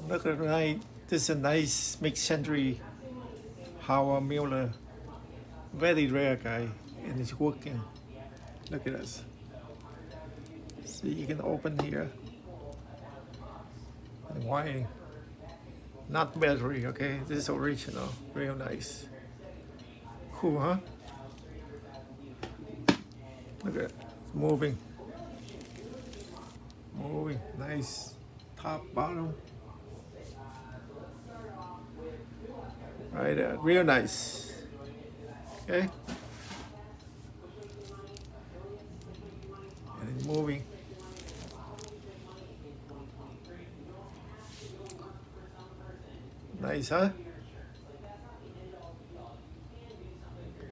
Look at nice. This is a nice mid-century Howard Mueller. Very rare guy, and it's working. Look at this. See, you can open here. And why? Not battery, okay? This is original. Real nice. Cool, huh? Look at it. It's moving. Moving. Nice. Top, bottom. Right there. Real nice. Okay? And it's moving. Nice, huh?